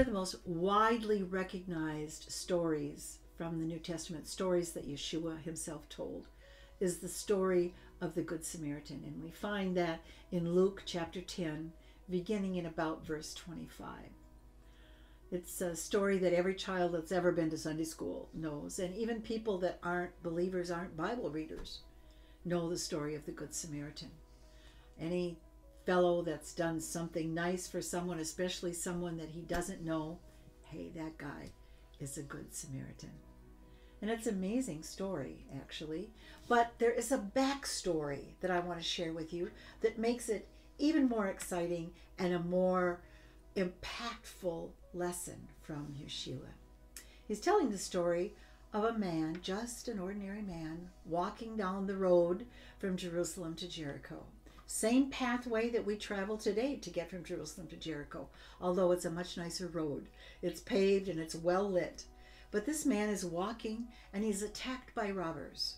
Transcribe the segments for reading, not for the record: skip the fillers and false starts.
of the most widely recognized stories from the New Testament, stories that Yeshua himself told, is the story of the Good Samaritan. And we find that in Luke chapter 10, beginning in about verse 25. It's a story that every child that's ever been to Sunday school knows, and even people that aren't believers, aren't Bible readers, know the story of the Good Samaritan. Any fellow that's done something nice for someone, especially someone that he doesn't know, hey, that guy is a Good Samaritan. And it's an amazing story, actually. But there is a backstory that I want to share with you that makes it even more exciting and a more impactful lesson from Yeshua. He's telling the story of a man, just an ordinary man, walking down the road from Jerusalem to Jericho. Same pathway that we travel today to get from Jerusalem to Jericho, although it's a much nicer road. It's paved and it's well lit. But this man is walking and he's attacked by robbers.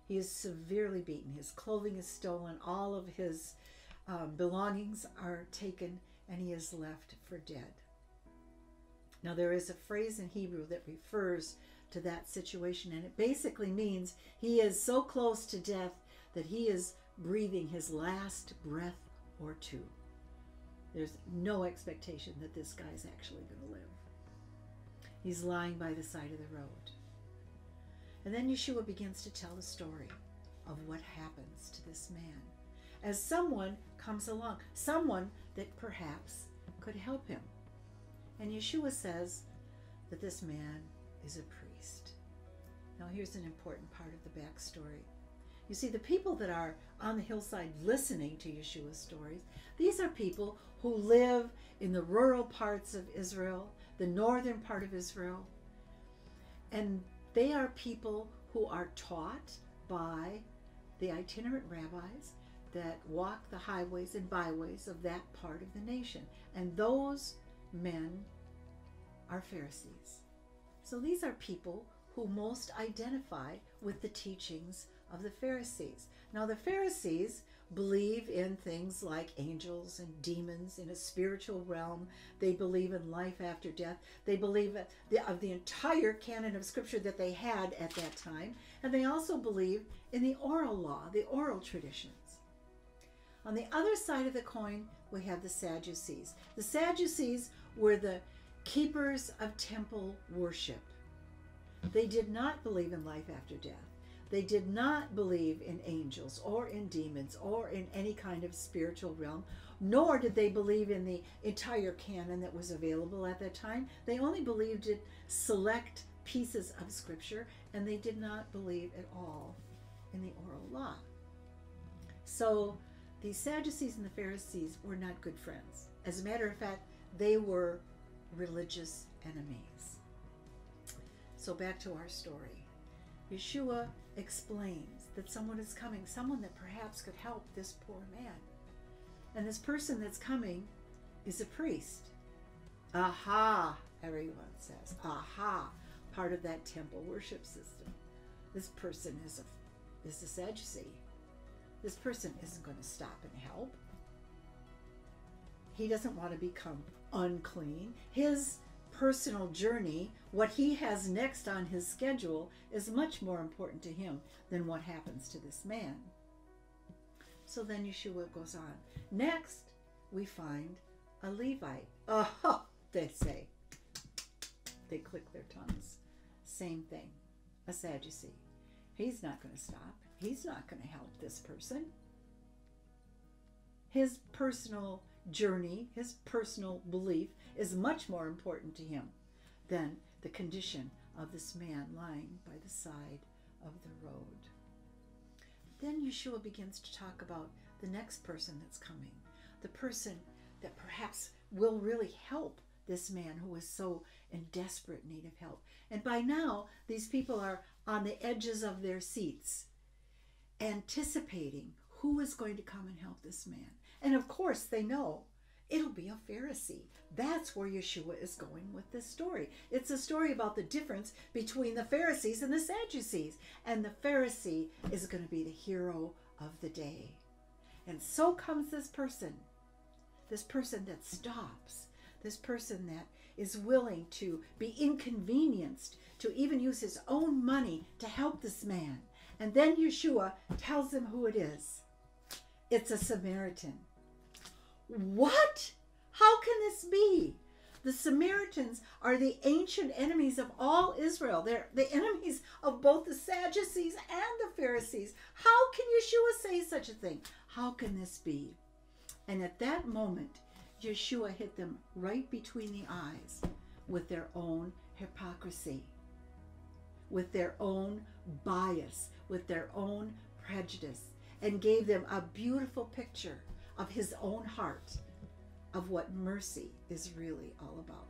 He is severely beaten. His clothing is stolen. All of his belongings are taken, and he is left for dead. Now, there is a phrase in Hebrew that refers to that situation, and it basically means he is so close to death that he is breathing his last breath or two. There's no expectation that this guy's actually going to live. He's lying by the side of the road. And then Yeshua begins to tell the story of what happens to this man as someone comes along, someone that perhaps could help him. And Yeshua says that this man is a priest. Now here's an important part of the backstory. You see, the people that are on the hillside listening to Yeshua's stories, these are people who live in the rural parts of Israel, the northern part of Israel. And they are people who are taught by the itinerant rabbis that walk the highways and byways of that part of the nation. And those men are Pharisees. So these are people who most identify with the teachings of the Pharisees. Now, the Pharisees believe in things like angels and demons in a spiritual realm. They believe in life after death. They believe of the entire canon of Scripture that they had at that time. And they also believe in the oral law, the oral traditions. On the other side of the coin, we have the Sadducees. The Sadducees were the keepers of temple worship. They did not believe in life after death. They did not believe in angels or in demons or in any kind of spiritual realm, nor did they believe in the entire canon that was available at that time. They only believed in select pieces of Scripture, and they did not believe at all in the oral law. So the Sadducees and the Pharisees were not good friends. As a matter of fact, they were religious enemies. So back to our story. Yeshua explains that someone is coming, someone that perhaps could help this poor man. And this person that's coming is a priest. Aha, everyone says. Aha, part of that temple worship system. This person is a Sadducee. This person isn't going to stop and help. He doesn't want to become unclean. His personal journey, what he has next on his schedule, is much more important to him than what happens to this man. So then Yeshua goes on. Next, we find a Levite. Oh, they say. They click their tongues. Same thing. A Sadducee. He's not going to stop. He's not going to help this person. His personal journey, his personal belief is much more important to him than the condition of this man lying by the side of the road. Then Yeshua begins to talk about the next person that's coming, the person that perhaps will really help this man who is so in desperate need of help. And by now, these people are on the edges of their seats, anticipating who is going to come and help this man. And of course, they know it'll be a Pharisee. That's where Yeshua is going with this story. It's a story about the difference between the Pharisees and the Sadducees. And the Pharisee is going to be the hero of the day. And so comes this person that stops, this person that is willing to be inconvenienced, to even use his own money to help this man. And then Yeshua tells him who it is. It's a Samaritan. What? How can this be? The Samaritans are the ancient enemies of all Israel. They're the enemies of both the Sadducees and the Pharisees. How can Yeshua say such a thing? How can this be? And at that moment, Yeshua hit them right between the eyes with their own hypocrisy, with their own bias, with their own prejudice, and gave them a beautiful picture of his own heart, of what mercy is really all about.